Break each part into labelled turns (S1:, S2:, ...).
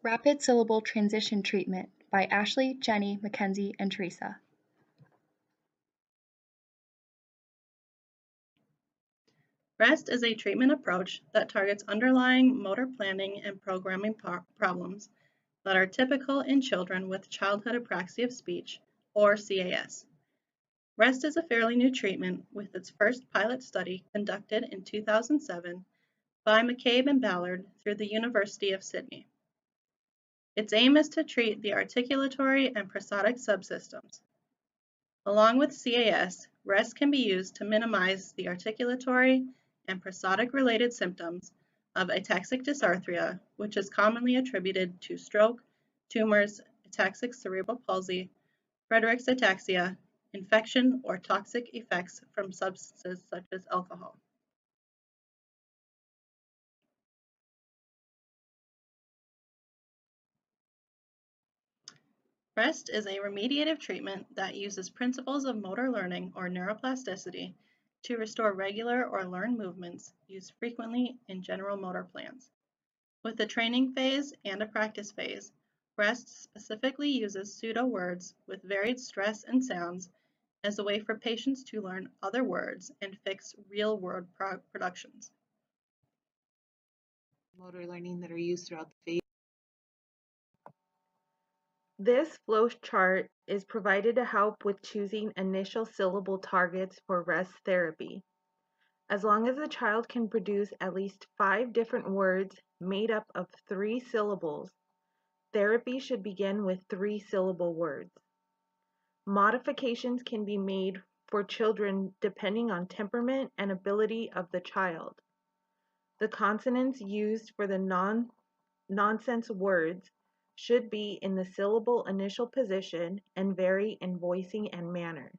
S1: Rapid Syllable Transition Treatment by Ashley, Jenny, Mackenzie, and Teresa.
S2: REST is a treatment approach that targets underlying motor planning and programming problems that are typical in children with childhood apraxia of speech, or CAS. REST is a fairly new treatment with its first pilot study conducted in 2007 by McCabe and Ballard through the University of Sydney. Its aim is to treat the articulatory and prosodic subsystems. Along with CAS, REST can be used to minimize the articulatory and prosodic-related symptoms of ataxic dysarthria, which is commonly attributed to stroke, tumors, ataxic cerebral palsy, Friedreich's ataxia, infection, or toxic effects from substances such as alcohol. REST is a remediative treatment that uses principles of motor learning or neuroplasticity to restore regular or learned movements used frequently in general motor plans. With a training phase and a practice phase, REST specifically uses pseudo words with varied stress and sounds as a way for patients to learn other words and fix real-world productions.
S3: Motor learning that are used throughout the phase.
S4: This flow chart is provided to help with choosing initial syllable targets for REST therapy. As long as the child can produce at least 5 different words made up of 3 syllables, therapy should begin with 3-syllable words. Modifications can be made for children depending on temperament and ability of the child. The consonants used for the nonsense words should be in the syllable initial position and vary in voicing and manner.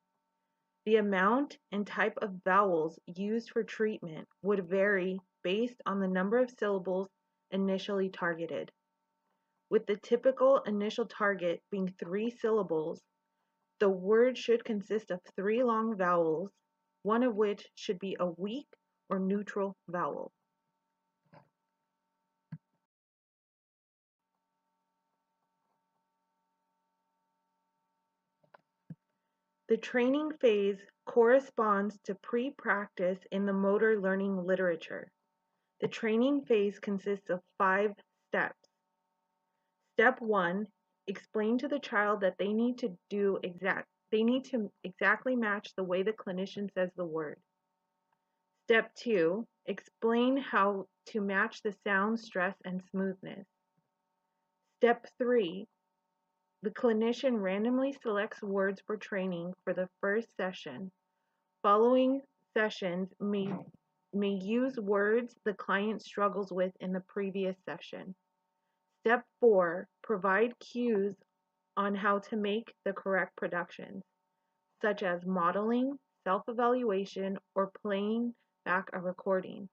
S4: The amount and type of vowels used for treatment would vary based on the number of syllables initially targeted. With the typical initial target being 3 syllables, the word should consist of 3 long vowels, one of which should be a weak or neutral vowel. The training phase corresponds to pre-practice in the motor learning literature. The training phase consists of 5 steps. Step 1, explain to the child that they need to exactly match the way the clinician says the word. Step 2, explain how to match the sound, stress, and smoothness. Step 3, the clinician randomly selects words for training for the first session. Following sessions may use words the client struggles with in the previous session. Step 4, provide cues on how to make the correct productions, such as modeling, self-evaluation, or playing back a recording.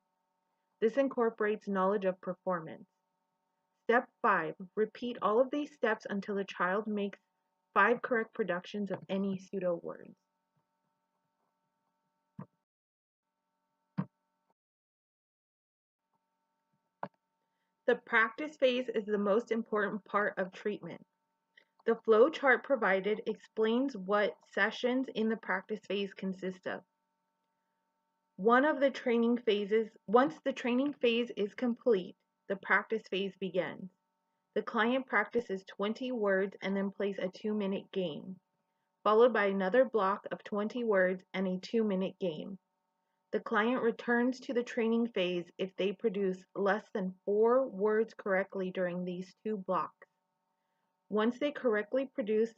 S4: This incorporates knowledge of performance. Step 5, repeat all of these steps until the child makes 5 correct productions of any pseudo words. The practice phase is the most important part of treatment. The flow chart provided explains what sessions in the practice phase consist of. Once the training phase is complete, the practice phase begins. The client practices 20 words and then plays a 2-minute game, followed by another block of 20 words and a 2-minute game. The client returns to the training phase if they produce less than 4 words correctly during these 2 blocks. Once they correctly produce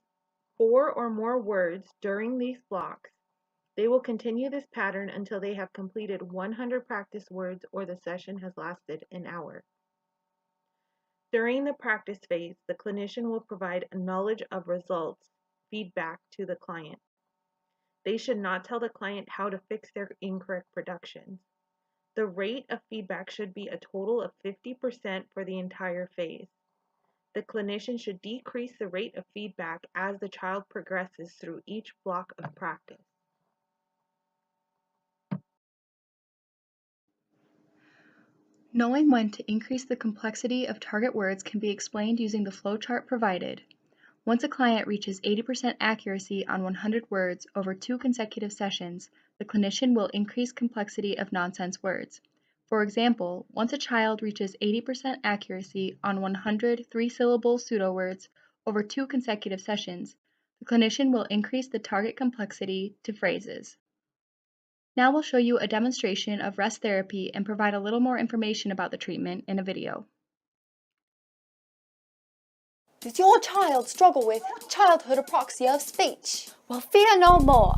S4: 4 or more words during these blocks, they will continue this pattern until they have completed 100 practice words or the session has lasted an hour. During the practice phase, the clinician will provide a knowledge of results feedback to the client. They should not tell the client how to fix their incorrect productions. The rate of feedback should be a total of 50% for the entire phase. The clinician should decrease the rate of feedback as the child progresses through each block of practice.
S1: Knowing when to increase the complexity of target words can be explained using the flowchart provided. Once a client reaches 80% accuracy on 100 words over 2 consecutive sessions, the clinician will increase complexity of nonsense words. For example, once a child reaches 80% accuracy on 100 three-syllable pseudo-words over 2 consecutive sessions, the clinician will increase the target complexity to phrases. Now we'll show you a demonstration of rest therapy and provide a little more information about the treatment in a video.
S5: Does your child struggle with childhood apraxia of speech? Well, fear no more.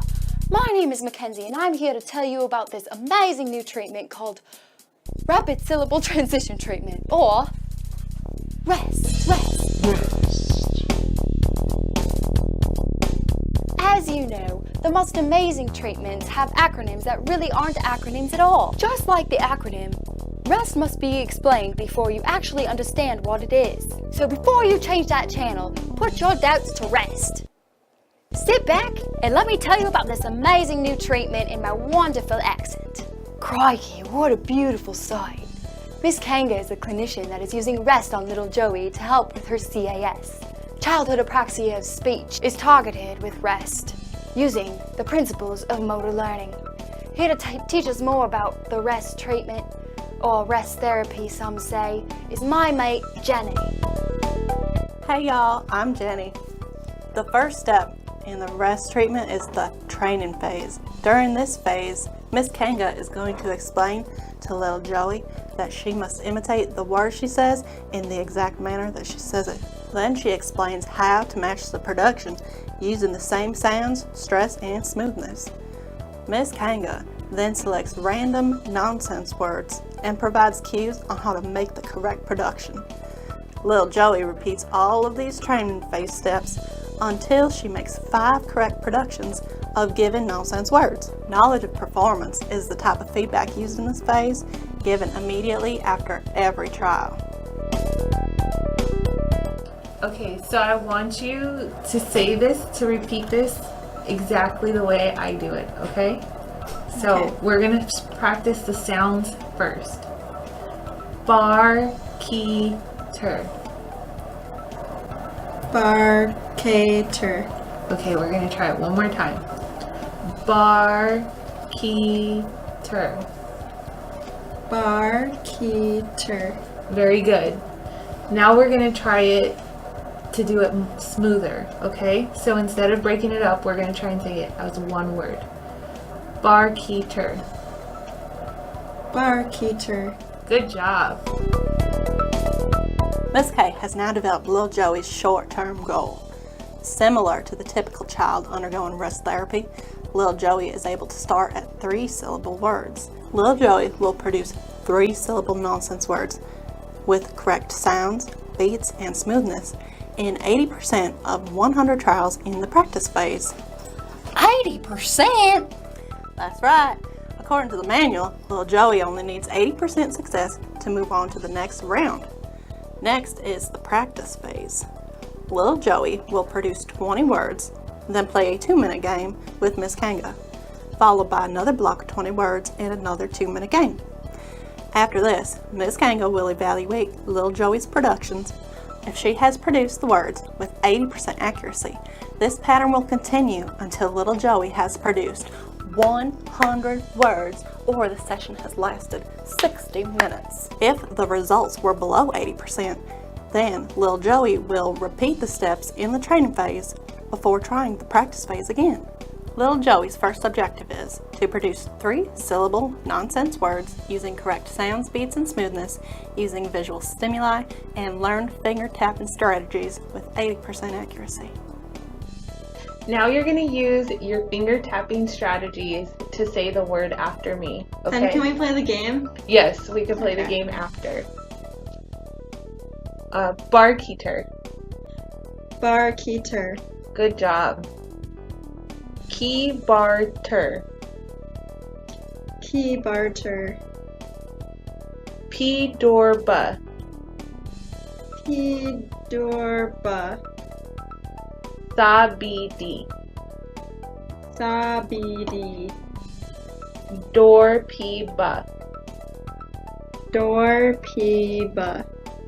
S5: My name is Mackenzie and I'm here to tell you about this amazing new treatment called Rapid Syllable Transition Treatment, or REST. As you know, the most amazing treatments have acronyms that really aren't acronyms at all. Just like the acronym, REST must be explained before you actually understand what it is. So before you change that channel, put your doubts to rest. Sit back and let me tell you about this amazing new treatment in my wonderful accent. Crikey, what a beautiful sight. Miss Kanga is a clinician that is using REST on little Joey to help with her CAS. Childhood apraxia of speech is targeted with REST, using the principles of motor learning. Here to teach us more about the REST treatment, or rest therapy some say, is my mate Jenny.
S2: Hey y'all, I'm Jenny. The first step in the rest treatment is the training phase. During this phase, Miss Kanga is going to explain to little Joey that she must imitate the words she says in the exact manner that she says it. Then she explains how to match the production using the same sounds, stress, and smoothness. Miss Kanga then selects random nonsense words and provides cues on how to make the correct production. Little Joey repeats all of these training phase steps until she makes 5 correct productions of given nonsense words. Knowledge of performance is the type of feedback used in this phase, given immediately after every trial.
S3: Okay, so I want you to say this, to repeat this exactly the way I do it, okay? So we're going to practice the sounds first. Bar, key, ter.
S6: Barcator.
S3: Okay, we're going to try it one more time. Bar, key, ter.
S6: Barkeeter.
S3: Very good. Now we're going to try it to do it smoother, okay? So instead of breaking it up, we're going to try and say it as one word. Barkeeter.
S6: Barkeeter.
S3: Good job.
S2: Miss K has now developed little Joey's short-term goal. Similar to the typical child undergoing rest therapy, little Joey is able to start at 3-syllable words. Little Joey will produce 3-syllable nonsense words with correct sounds, beats, and smoothness in 80% of 100 trials in the practice phase.
S5: 80%?
S2: That's right. According to the manual, little Joey only needs 80% success to move on to the next round. Next is the practice phase. Little Joey will produce 20 words, then play a 2-minute game with Miss Kanga, followed by another block of 20 words and another 2-minute game. After this, Miss Kanga will evaluate little Joey's productions. If she has produced the words with 80% accuracy, this pattern will continue until little Joey has produced 100 words or the session has lasted 60 minutes. If the results were below 80%, then little Joey will repeat the steps in the training phase before trying the practice phase again. Little Joey's first objective is to produce 3-syllable nonsense words using correct sounds, beats, and smoothness, using visual stimuli and learned finger tapping strategies with 80% accuracy.
S3: Now you're going to use your finger tapping strategies to say the word after me, okay?
S6: And can we play the game?
S3: Yes, we can play the game after. Barkeeter.
S6: Barkeeter.
S3: Good job. Key barter.
S6: Key barter.
S3: P dorba.
S6: P dorba.
S3: Sabidi.
S6: Sabidi.
S3: Door piba.
S6: Door P ba.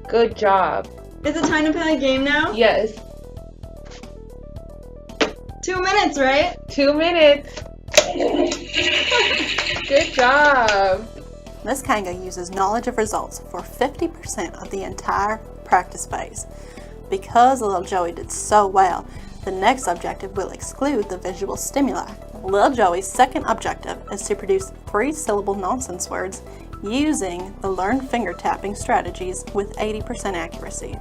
S3: Good job.
S6: Is it time to play a game now?
S3: Yes.
S6: 2 minutes, right?
S3: 2 minutes. Good job.
S7: Ms. Kanga uses knowledge of results for 50% of the entire practice phase. Because little Joey did so well, the next objective will exclude the visual stimuli. Little Joey's second objective is to produce 3-syllable nonsense words using the learned finger tapping strategies with 80% accuracy.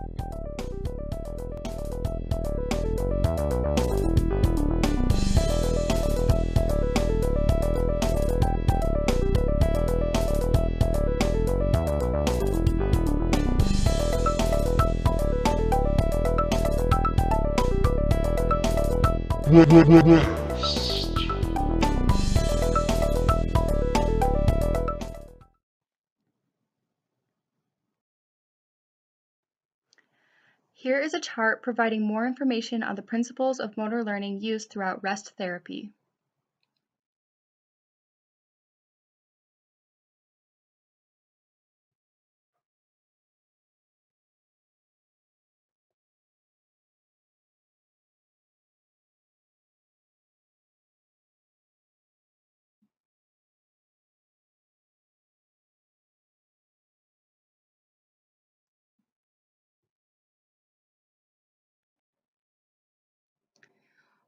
S1: Here is a chart providing more information on the principles of motor learning used throughout REST therapy.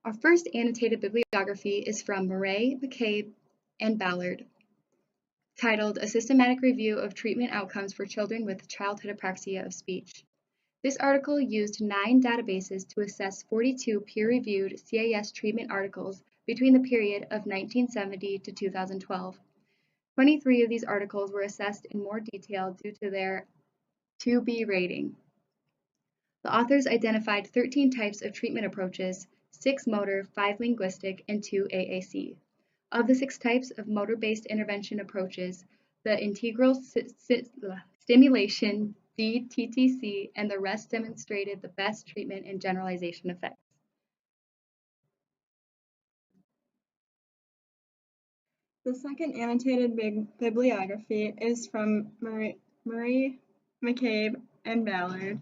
S1: Our first annotated bibliography is from Murray, McCabe, and Ballard, titled A Systematic Review of Treatment Outcomes for Children with Childhood Apraxia of Speech. This article used 9 databases to assess 42 peer-reviewed CAS treatment articles between the period of 1970 to 2012. 23 of these articles were assessed in more detail due to their 2B rating. The authors identified 13 types of treatment approaches, 6 motor, 5 linguistic, and 2 AAC. Of the 6 types of motor-based intervention approaches, the integral stimulation, DTTC, and the rest demonstrated the best treatment and generalization effects.
S6: The second annotated bibliography is from Murray, McCabe, and Ballard,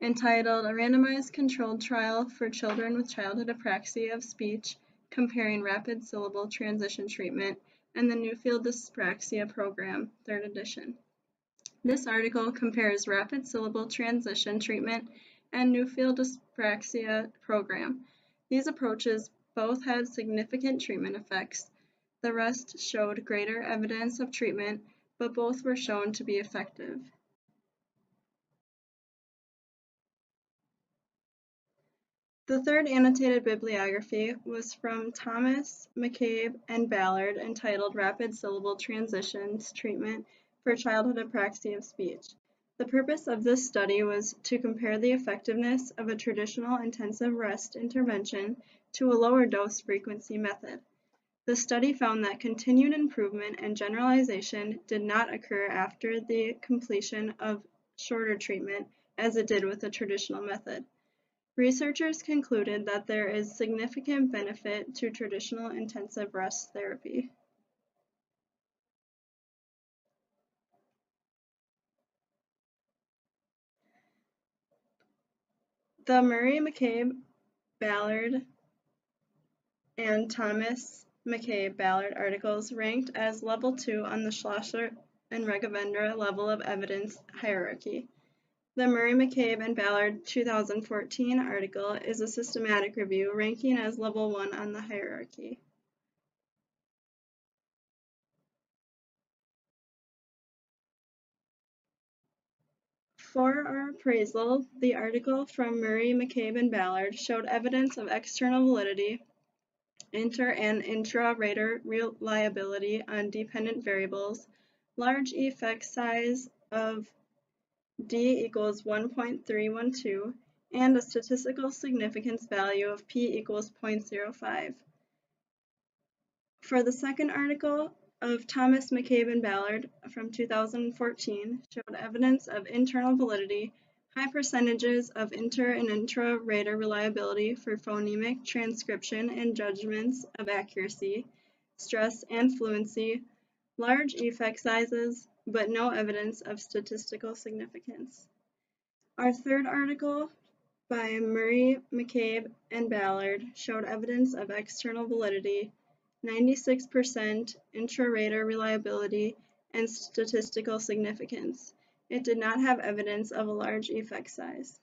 S6: entitled A Randomized Controlled Trial for Children with Childhood Apraxia of Speech, Comparing Rapid Syllable Transition Treatment and the Newfield Dyspraxia Program, 3rd edition. This article compares rapid syllable transition treatment and Newfield Dyspraxia Program. These approaches both had significant treatment effects. The rest showed greater evidence of treatment, but both were shown to be effective. The third annotated bibliography was from Thomas, McCabe, and Ballard, entitled Rapid Syllable Transitions Treatment for Childhood Apraxia of Speech. The purpose of this study was to compare the effectiveness of a traditional intensive rest intervention to a lower dose frequency method. The study found that continued improvement and generalization did not occur after the completion of shorter treatment as it did with the traditional method. Researchers concluded that there is significant benefit to traditional intensive rest therapy. The Murray, McCabe, Ballard, and Thomas, McCabe, Ballard articles ranked as level 2 on the Schlosser and Regavendra level of evidence hierarchy. The Murray, McCabe, and Ballard 2014 article is a systematic review ranking as level 1 on the hierarchy. For our appraisal, the article from Murray, McCabe, and Ballard showed evidence of external validity, inter and intra-rater reliability on dependent variables, large effect size of D equals 1.312, and a statistical significance value of P equals 0.05. For the second article of Thomas, McCabe, and Ballard from 2014 showed evidence of internal validity, high percentages of inter and intra-rater reliability for phonemic transcription and judgments of accuracy, stress, and fluency, large effect sizes, but no evidence of statistical significance. Our third article by Murray, McCabe, and Ballard showed evidence of external validity, 96% intra-rater reliability, and statistical significance. It did not have evidence of a large effect size.